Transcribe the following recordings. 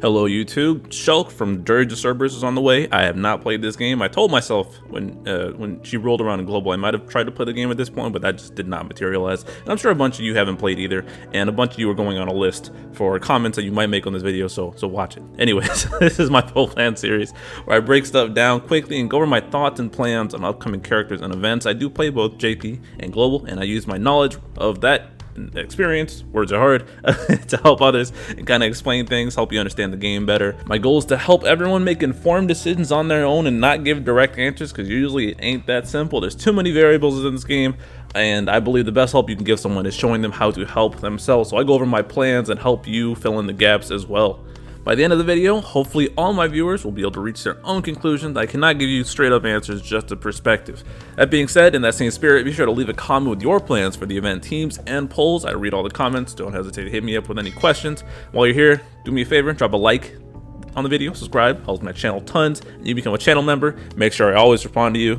Hello YouTube, Shelke from Dirge of Cerberus is on the way. I have not played this game. I told myself when she rolled around in Global I might have tried to play the game at this point, but that just did not materialize. And I'm sure a bunch of you haven't played either, and a bunch of you are going on a list for comments that you might make on this video, so watch it. Anyways, this is my full plan series where I break stuff down quickly and go over my thoughts and plans on upcoming characters and events. I do play both JP and Global, and I use my knowledge of that experience, words are hard, to help others and kind of explain things, help you understand the game better. My goal is to help everyone make informed decisions on their own and not give direct answers, because usually it ain't that simple. There's too many variables in this game, and I believe the best help you can give someone is showing them how to help themselves. So I go over my plans and help you fill in the gaps as well. By the end of the video, hopefully all my viewers will be able to reach their own conclusions. I cannot give you straight up answers, just a perspective. That being said, in that same spirit, be sure to leave a comment with your plans for the event teams and polls. I read all the comments. Don't hesitate to hit me up with any questions. While you're here, do me a favor, drop a like on the video, subscribe, helps my channel tons, and you become a channel member. Make sure I always respond to you.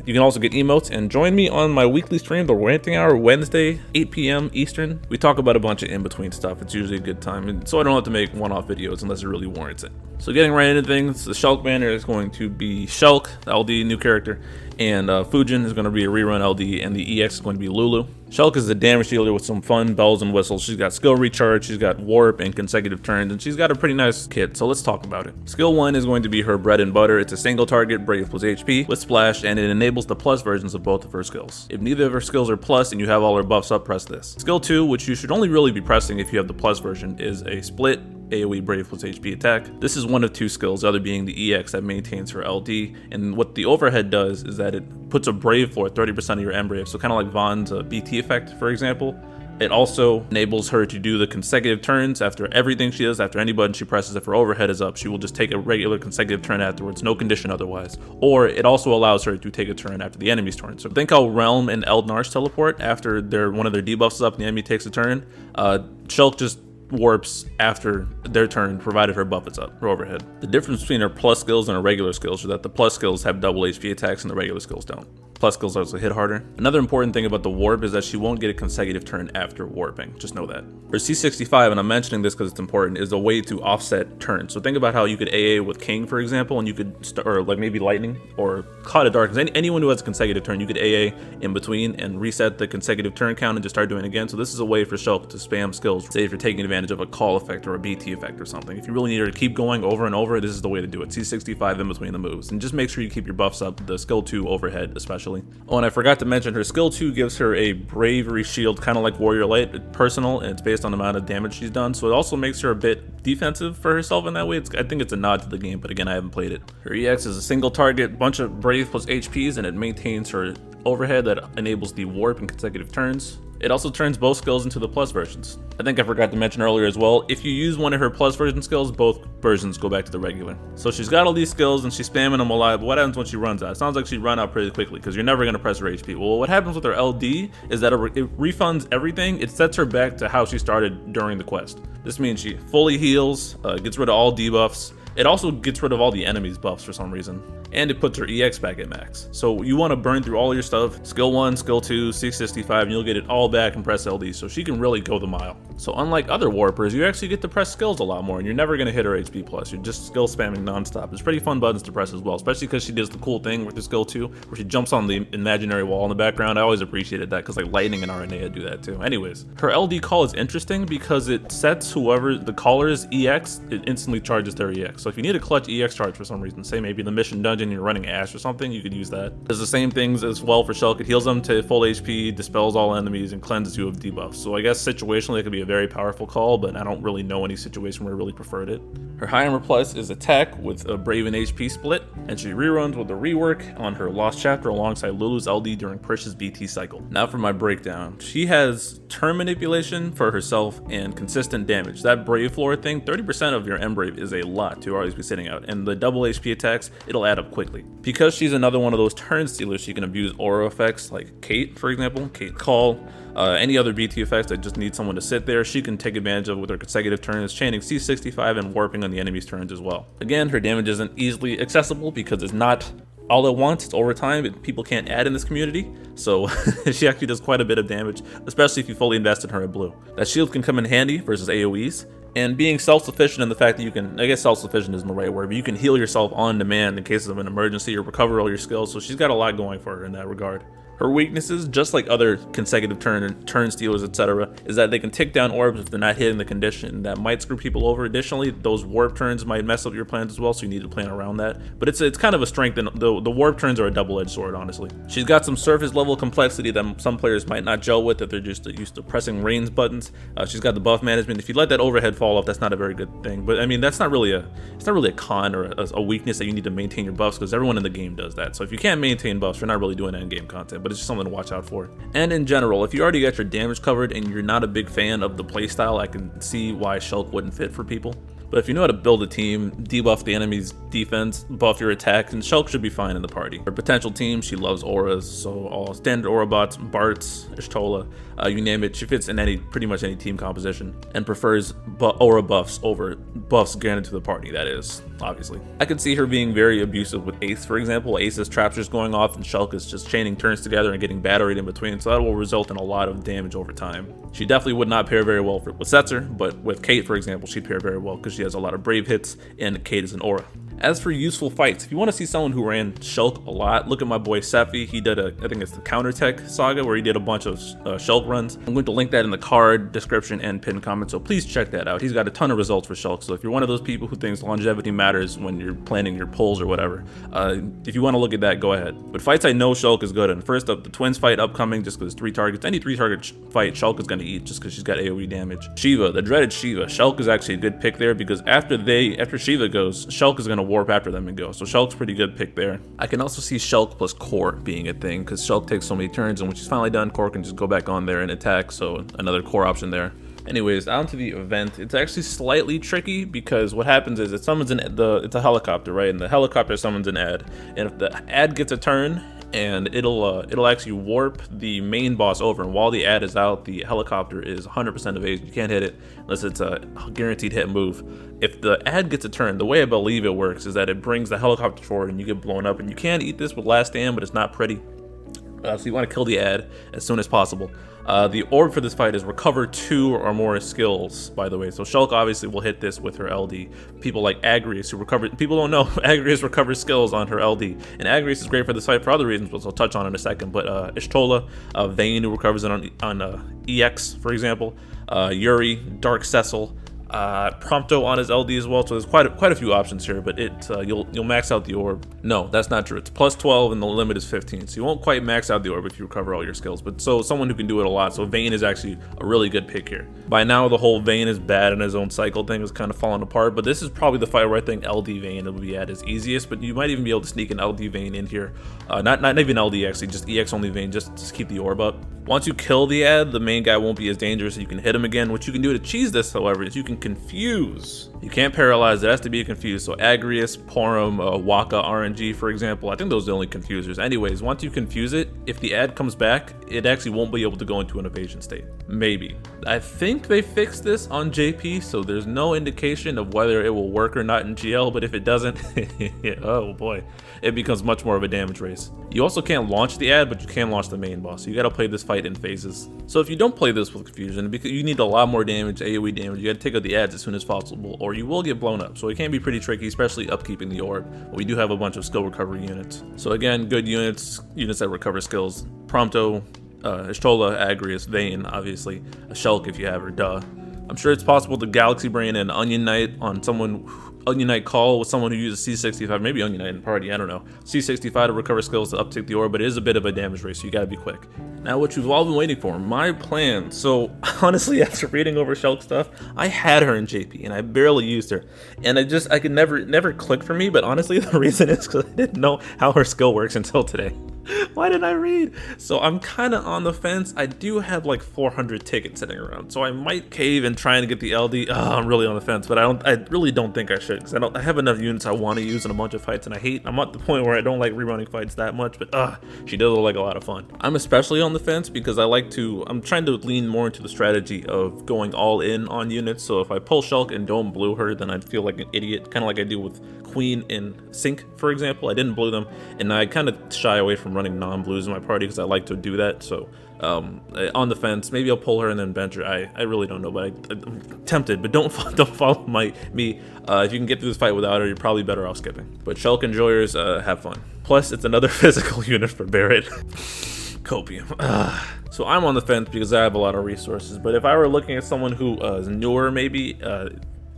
You can also get emotes and join me on my weekly stream, the Ranting Hour, Wednesday, 8 p.m. Eastern. We talk about a bunch of in-between stuff. It's usually a good time, and so I don't have to make one-off videos unless it really warrants it. So getting right into things, the Shelke banner is going to be Shelke, the LD, new character, and Fujin is going to be a rerun LD, and the EX is going to be Lulu. Shelke is a damage dealer with some fun bells and whistles. She's got skill recharge, she's got warp and consecutive turns, and she's got a pretty nice kit, so let's talk about it. Skill 1 is going to be her bread and butter. It's a single target, Brave plus HP, with Splash, and it enables the plus versions of both of her skills. If neither of her skills are plus and you have all her buffs up, press this. Skill 2, which you should only really be pressing if you have the plus version, is a split AoE Brave plus HP attack. This is one of two skills, the other being the EX that maintains her LD, and what the overhead does is that it puts a Brave floor 30% of your M Brave, so kind of like Vaughn's BT effect, for example. It also enables her to do the consecutive turns after everything she does, after any button she presses. If her overhead is up, she will just take a regular consecutive turn afterwards, no condition otherwise. Or it also allows her to take a turn after the enemy's turn. So think how Realm and Eldnarsh teleport after one of their debuffs is up and the enemy takes a turn. Shelke just warps after their turn, provided her buff is up, her overhead. The difference between her plus skills and her regular skills is that the plus skills have double HP attacks and the regular skills don't. Plus skills also hit harder. Another important thing about the warp is that she won't get a consecutive turn after warping. Just know that. Her C65, and I'm mentioning this because it's important, is a way to offset turns. So think about how you could AA with King, for example, and you could, or like maybe Lightning or Cloud of Darkness. Anyone who has a consecutive turn, you could AA in between and reset the consecutive turn count and just start doing it again. So this is a way for Shelke to spam skills. Say if you're taking advantage of a call effect or a BT effect or something. If you really need her to keep going over and over, this is the way to do it. C65 in between the moves. And just make sure you keep your buffs up, the skill 2 overhead especially. Oh, and I forgot to mention, her skill 2 gives her a bravery shield, kind of like Warrior Light. It's personal, and it's based on the amount of damage she's done, so it also makes her a bit defensive for herself in that way. I think it's a nod to the game, but again, I haven't played it. Her EX is a single target, bunch of Brave plus HPs, and it maintains her overhead that enables the warp and consecutive turns. It also turns both skills into the plus versions. I think I forgot to mention earlier as well, if you use one of her plus version skills, both versions go back to the regular. So she's got all these skills and she's spamming them a lot, but what happens when she runs out? It sounds like she'd run out pretty quickly because you're never going to press her HP. Well, what happens with her LD is that it refunds everything. It sets her back to how she started during the quest. This means she fully heals, gets rid of all debuffs. It also gets rid of all the enemy's buffs for some reason. And it puts her EX back at max. So you want to burn through all your stuff, skill 1, skill 2, 665, and you'll get it all back and press LD, so she can really go the mile. So unlike other warpers, you actually get to press skills a lot more, and you're never going to hit her HP plus. You're just skill spamming nonstop. It's pretty fun buttons to press as well, especially because she does the cool thing with the skill 2, where she jumps on the imaginary wall in the background. I always appreciated that, because like Lightning and RNA do that too. Anyways, her LD call is interesting because it sets whoever the caller's EX, it instantly charges their EX. So if you need a clutch EX charge for some reason, say maybe in the mission dungeon you're running Ash or something, you could use that. Does the same things as well for Shelke. It heals them to full HP, dispels all enemies, and cleanses you of debuffs. So I guess situationally it could be a very powerful call, but I don't really know any situation where I really preferred it. Her high armor plus is attack with a Brave and HP split, and she reruns with a rework on her Lost Chapter alongside Lulu's LD during Prish's BT cycle. Now for my breakdown. She has turn manipulation for herself and consistent damage. That Brave floor thing, 30% of your M Brave is a lot to always be sitting out, and the double HP attacks, it'll add up quickly. Because she's another one of those turn stealers, she can abuse aura effects like Kate, for example, Kate Call, any other BT effects that just need someone to sit there, she can take advantage of with her consecutive turns, chaining C65 and warping on the enemy's turns as well. Again, her damage isn't easily accessible because it's not all at once, it's over time, people can't add in this community, so she actually does quite a bit of damage, especially if you fully invest in her at blue. That shield can come in handy versus AoEs, and being self-sufficient in the fact that you can, I guess self-sufficient isn't the right word, but you can heal yourself on demand in case of an emergency or recover all your skills. So she's got a lot going for her in that regard. Her weaknesses, just like other consecutive turn stealers, etc., is that they can tick down orbs if they're not hitting the condition. That might screw people over. Additionally, those warp turns might mess up your plans as well, so you need to plan around that. But it's kind of a strength, and the warp turns are a double-edged sword, honestly. She's got some surface level complexity that some players might not gel with if they're just used to pressing range buttons. She's got the buff management. If you let that overhead fall off, that's not a very good thing. But I mean, it's not really a con or a weakness that you need to maintain your buffs, because everyone in the game does that. So if you can't maintain buffs, you're not really doing end-game content. But it's just something to watch out for. And in general, if you already got your damage covered and you're not a big fan of the playstyle, I can see why Shelke wouldn't fit for people. But if you know how to build a team, debuff the enemy's defense, buff your attack, then Shelke should be fine in the party. Her potential team, she loves auras, so all standard aura bots, Barts, Y'shtola, you name it, she fits in pretty much any team composition, and prefers aura buffs over buffs granted to the party, that is, obviously. I could see her being very abusive with Ace, for example. Ace's traps just going off and Shelke is just chaining turns together and getting batteried in between, so that will result in a lot of damage over time. She definitely would not pair very well with Setzer, but with Kate, for example, she'd pair very well because she has a lot of brave hits and Kate is an aura. As for useful fights, if you want to see someone who ran Shelke a lot, look at my boy Sephi. He did I think it's the Countertech saga, where he did a bunch of Shelke runs. I'm going to link that in the card, description, and pinned comment, so please check that out. He's got a ton of results for Shelke, so if you're one of those people who thinks longevity matters when you're planning your pulls or whatever, if you want to look at that, go ahead. But fights I know Shelke is good in. First up, the Twins fight upcoming, just because 3 targets. Any 3-target fight Shelke is going to eat just because she's got AoE damage. Shiva, the dreaded Shiva. Shelke is actually a good pick there because after Shiva goes, Shelke is going to warp after them and go. So Shelke's pretty good pick there. I can also see Shelke plus Core being a thing because Shelke takes so many turns, and when she's finally done, Core can just go back on there and attack, so another Core option there. Anyways, on to the event. It's actually slightly tricky because what happens is it summons it's a helicopter, right? And the helicopter summons an ad, and if the ad gets a turn, and it'll actually warp the main boss over, and while the ad is out, the helicopter is 100% evaded. You can't hit it unless it's a guaranteed hit move. If the ad gets a turn, the way I believe it works is that it brings the helicopter forward and you get blown up, and you can eat this with last stand, but it's not pretty. So you want to kill the ad as soon as possible. The orb for this fight is recover 2 or more skills, by the way. So Shelke obviously will hit this with her LD. People like Agrius, people don't know, Agrius recovers skills on her LD. And Agrius is great for this fight for other reasons, which I'll touch on in a second. But Y'shtola, Vayne, who recovers it on EX, for example. Yuri, Dark Cecil. Prompto on his LD as well, so there's quite a few options here, but you'll max out the orb. No, that's not true. It's plus 12 and the limit is 15, so you won't quite max out the orb if you recover all your skills, but so someone who can do it a lot. So Vayne is actually a really good pick here. By now the whole Vayne is bad in his own cycle thing is kind of falling apart, but this is probably the fight where I think LD Vayne will be at its easiest, but you might even be able to sneak an LD Vayne in here. Not even LD actually, just EX only Vayne, just to keep the orb up. Once you kill the ad, the main guy won't be as dangerous, so you can hit him again. What you can do to cheese this, however, is you can confuse. You can't paralyze, it has to be confused. So Agrius, Porum, Waka, RNG, for example, I think those are the only confusers. Anyways, once you confuse it, if the ad comes back, it actually won't be able to go into an evasion state. Maybe. I think they fixed this on JP, so there's no indication of whether it will work or not in GL, but if it doesn't, oh boy, it becomes much more of a damage race. You also can't launch the ad, but you can launch the main boss, so you gotta play this fight in phases. So if you don't play this with confusion, because you need a lot more damage, AoE damage, you gotta take out the ads as soon as possible, or you will get blown up. So it can be pretty tricky, especially upkeeping the orb. But we do have a bunch of skill recovery units. So again, good units that recover skills. Prompto, Y'shtola, Agrius, Vayne, obviously, a Shelke if you have her, duh. I'm sure it's possible to Galaxy Brain and Onion Knight on Onion Knight call with someone who uses C65, maybe Onion Knight in party, I don't know. C65 to recover skills to uptick the orb, but it is a bit of a damage race, so you gotta be quick. Now what you've all been waiting for, my plan. So honestly, after reading over Shelke stuff, I had her in JP and I barely used her. And I could never click for me, but honestly the reason is because I didn't know how her skill works until today. Why didn't I read? So I'm kind of on the fence. I do have like 400 tickets sitting around, so I might cave and try and get the LD. I'm really on the fence, but I really don't think I should, because I have enough units I want to use in a bunch of fights, and I'm at the point where I don't like rerunning fights that much, but she does look like a lot of fun. I'm especially on the fence because I'm trying to lean more into the strategy of going all in on units. So if I pull Shelke and don't blue her, then I'd feel like an idiot, kind of like I do with Queen and Sync, for example. I didn't blue them, and I kind of shy away from running non-blues in my party because I like to do that. So on the fence, maybe I'll pull her and then bench her. I really don't know, but I'm tempted. But don't follow me. If you can get through this fight without her, you're probably better off skipping. But Shelke enjoyers, have fun. Plus, it's another physical unit for Barret. Copium. So I'm on the fence because I have a lot of resources. But if I were looking at someone who is newer, maybe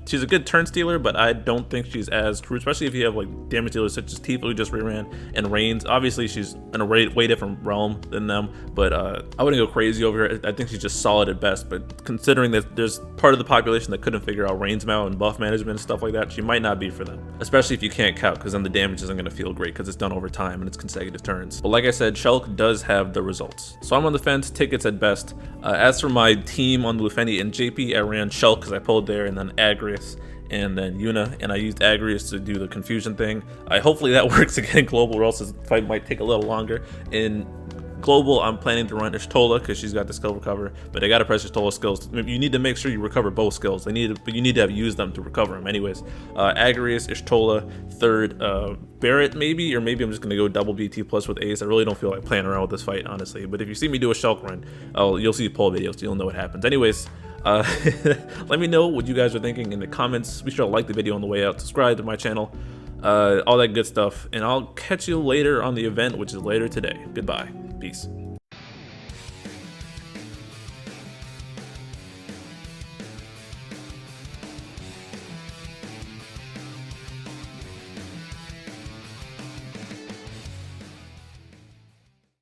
she's a good turn stealer, but I don't think she's as true, especially if you have like damage dealers such as Tifa, who just reran, and Reigns. Obviously, she's in a way different realm than them, but I wouldn't go crazy over her. I think she's just solid at best, but considering that there's part of the population that couldn't figure out Reigns mount and buff management and stuff like that, she might not be for them, especially if you can't count, because then the damage isn't going to feel great because it's done over time and it's consecutive turns. But like I said, Shelke does have the results. So I'm on the fence, tickets at best. As for my team on Lufeni and JP, I ran Shelke because I pulled there, and then Agrius, and then Yuna, and I used Agrius to do the confusion thing. Hopefully that works again in global, or else this fight might take a little longer. In global, I'm planning to run Y'shtola because she's got the skill recover, but I gotta press Y'shtola skills. You need to make sure you recover both skills. But you need to have used them to recover them. Anyways, Agrius, Y'shtola, third, Barret maybe, or maybe I'm just gonna go double BT plus with Ace. I really don't feel like playing around with this fight, honestly. But if you see me do a Shelke run, you'll see poll videos, so you'll know what happens. Anyways. Let me know what you guys are thinking in the comments. Be sure to like the video on the way out, subscribe to my channel, all that good stuff, and I'll catch you later on the event, which is later today. Goodbye. Peace.